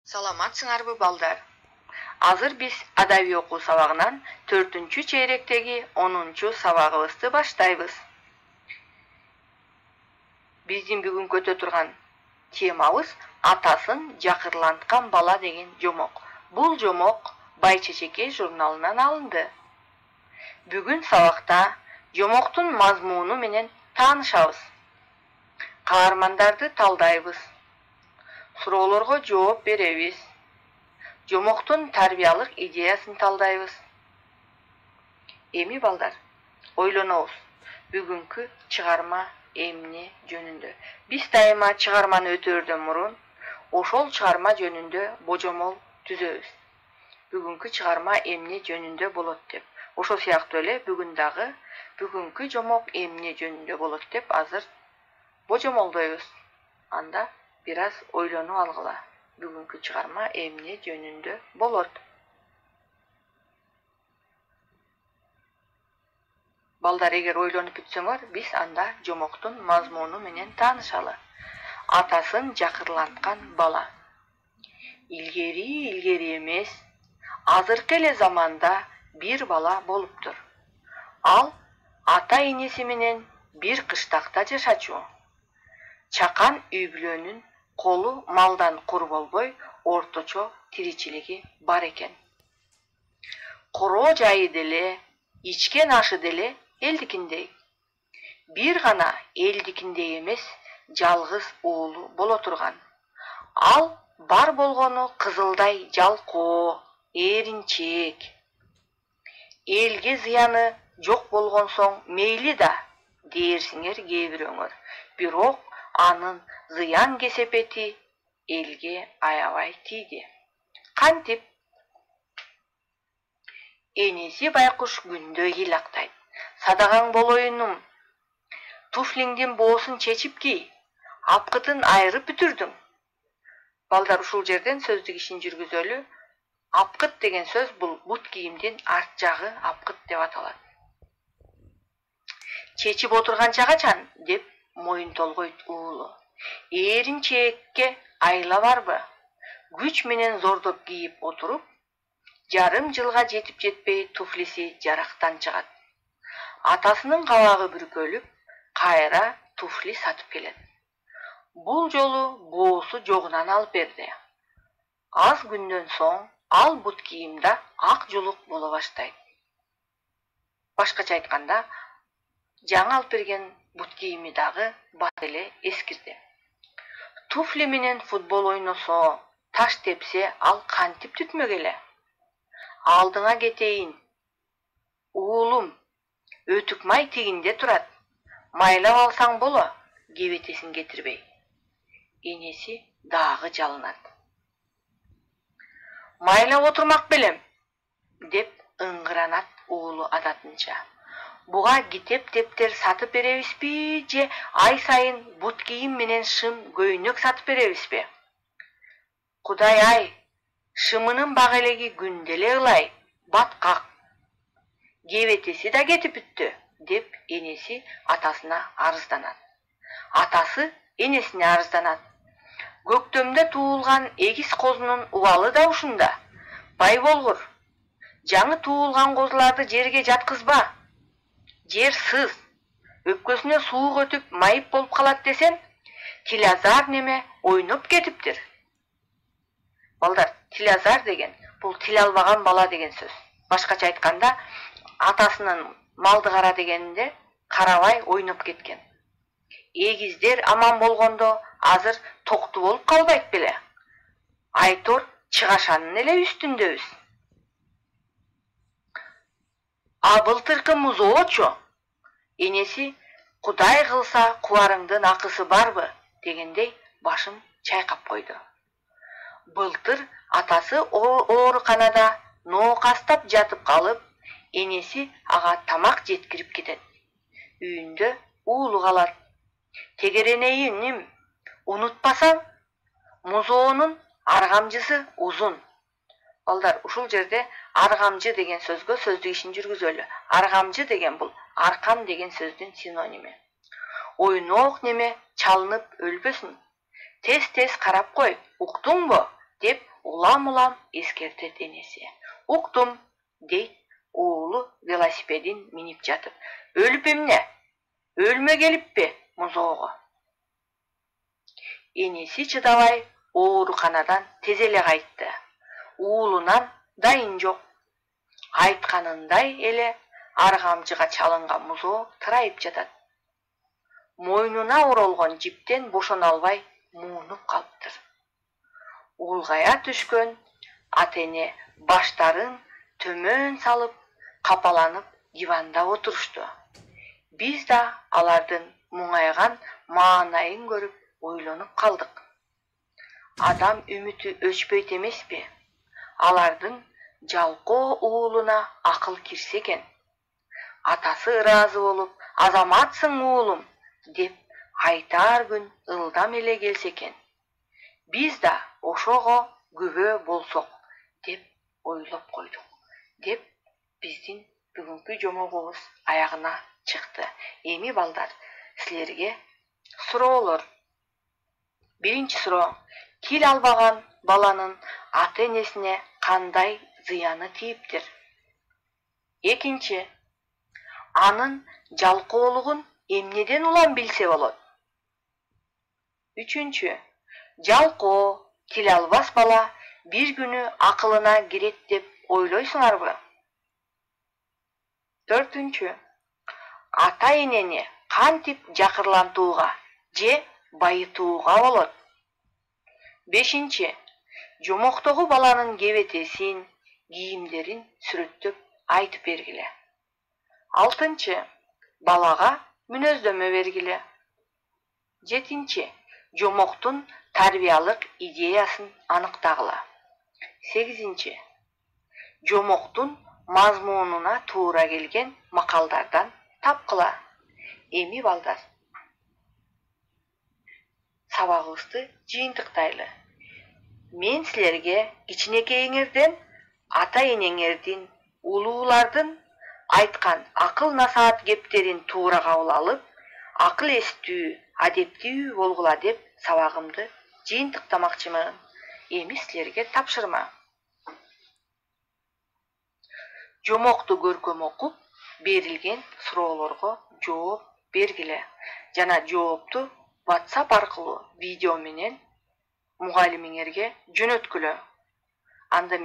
Саламатсыңарбы балдар? Азыр биз адабий окуу сабагынан 4-чейректеги 10-чу сабагыбызды баштайбыз. Биздин бүгүн көтө турган темабыз атасын жакырланткан бала деген жомок. Бул жомок Байчечекей журналынан алынды. Бүгүн сабакта жомоктун мазмуну менен таанышабыз. Каармандарды талдайбыз. Суроолорго жооп беребиз. Жомоктун тарбиялык идеясын талдайбыз. Эми балдар, ойлонобуз. Бүгүнкү чыгарма эмне жөнүндө? Биз дайыма чыгарманы өтөрдөн мурун ошол чыгарма жөнүндө божомол түзөбүз. Бүгүнкү чыгарма эмне жөнүндө болот деп. Ошол сыяктуу эле бүгүн дагы бүгүнкү жомок эмне жөнүндө болот деп азыр божомолдойбуз. Анда бир аз ойлонуп алгыла. Бүгүнкү чыгарма эмне жөнүндө болот? Балдар, эгер ойлонуп бүтсөңөр, биз анда жомоктун мазмуну менен таанышалы. Атасын жакырланткан бала. Илгери эмес, азыркы эле заманда бир бала болуптур. Ал ата энеси менен бир кыштакта жашачу. Чакан үй бүлөнүн колу малдан кур болбой, орточо тиричилиги бар экен. Короо жайы деле, ичкен ашы деле элдикиндей. Бир гана элдикиндей эмес, жалгыз уулу боло турган. Ал бар болгону кызылдай жалкоо, эринчек. Элге зыяны жок болгон соң мейли да, дээрсиңер кээ бирөөңөр. Бирок анын зыян кесепети элге аябай тийди. Кантип? Энеси байкуш күндөй ыйлактайт. Садagaң болоюнум. Туфлиңдин боосун чечип кий. Апкытын айырып бүтүрдүң. Балдар, ушул жерден сөздүк ишин жүргүзөлү. Апкыт деген сөз бул бут кийимдин арт жагы апкыт деп аталат. Чечип отурганча качан деп моюн толгойт уулу. Эринчекке айла барбы? Күч менен зордоп кийип отуруп, жарым жылга жетип жетпей туфлиси жарактан чыгат. Атасынын кабагы бүркөлүп, кайра туфли сатып келет. Бул жолу боосу жогунан алып берди. Аз күндөн соң ал бут кийимде ак жулук боло баштайт. Башкача айтканда, жаңы алып берген бут кийими дагы бат эле эскирди. Туфли менен футбол ойносо, таш тепсе, ал кантип түтмөк эле? Алдыңа кетейин. Уулум, өтүк май тигинде турат. Майлап алсаң боло, кебетесин кетирбей. Энеси дагы жалынат. Майлап отурмак белем, деп ыңгыранат уулу адатынча. Буга китеп дептер сатып беребизби же ай сайын бут кийим менен шым көйнөк сатып беребизби? Кудай ай, шымынын багелеги күнделе ылай, баткак. Кебетеси да кетип бүттү, деп энеси атасына арызданат. Атасы энесине арызданат. Көктөмдө туулган эгиз козунун убалы да ушунда. Бай болгур. Жаңы туулган козуларды жерге жаткызба. Жер сыз, өпкөсүнө суук өтүп майып болуп калат десем, Тилазар неме ойноп кетиптир. Балдар, Тилазар деген бул тил албаган бала деген сөз. Башкача айтканда, атасынын малды кара дегенинде карабай ойноп кеткен. Эгиздер аман болгондо азыр токту болуп калбайт беле. Айтор чыгашанын эле үстүндөбүз. А былтыркы музоочу? Энеси, Кудай кылса кубарыңдын акысы барбы? Дегендей башын чайкап койду. Былтыр атасы ооруканада ноокастап жатып калып, энеси ага тамак жеткирип кетет. Үйүндө уулу калат. Тегеренейиним, унутпасаң, музоонун аргамжысы узун. Балдар, ушул жерде аргамжы деген сөзгө сөздүк ишин жүргүзөлү. Аргамжы деген бул аркан деген сөздүн синоними. Ойноок неме чалынып өлбөсүн. Тез-тез карап кой, уктуңбу? Деп улам эскертет энеси. Уктум, дейт уулу велосипедин минип жатып. Өлүп эмне? Өлмө келиппи музоого? Энеси чыдабай ооруканадан тез эле кайтты. Уулунан дайын жок. Айтканындай эле аргамчыга чалынган музоо тырайып жатат. Мойнуна оролгон жиптен бошоно албай муунуп калыптыр. Улгая түшкөн ата-эне баштарын төмөн салып, капаланып диванда отурушту. Биз да алардын муңайган маанайын көрүп ойлонуп калдык. Адам үмүтү өчпөйт эмеспи? Алардын жалкоо уулуна акыл кирсе экен. Атасы ыраазы болуп, азаматсың уулум деп айтар күн ылдам эле келсе экен. Биз да ошого күбө болсок деп ойлоп койдук. Деп биздин бүгүнкү жомогубуз аягына чыкты. Эми балдар, силерге суроолор. Биринчи суроо. Тил албаган баланын ата-энесине кандай зыяны тийиптир? Экинчи. Анын жалкоолугун эмнеден улам билсе болот? Үчүнчү. Жалкоо, тил албас бала бир күнү акылына кирет деп ойлойсуңарбы? Төртүнчү. Ата-энени кантип жакырлантууга же байытууга болот? Бешинчи. Жомоктогу баланын кебетесин, кийимдерин сүрөттөп айтып бергиле. Алтынчы. Балага мүнөздөмө бергиле. Жетинчи. Жомоктун тарбиялык идеясын аныктагыла. Сегизинчи. Жомоктун мазмунуна туура келген макалдардан тапкыла. Эми балдар, сабагыбызды жыйынтыктайлы. Мен силерге кичинекейиңерден ата-энеңердин, улуулардын айткан акыл насаат кептерин туура кабыл алып, акыл эстүү, адептүү болгула деп сабагымды жыйынтыктамакчымын. Эми силерге тапшырма. Жомокту көркөм окуп, берилген суроолорго жооп бергиле. Жана жоопту WhatsApp аркылуу видео менен мугалимиңерге жөнөткүлө. Анда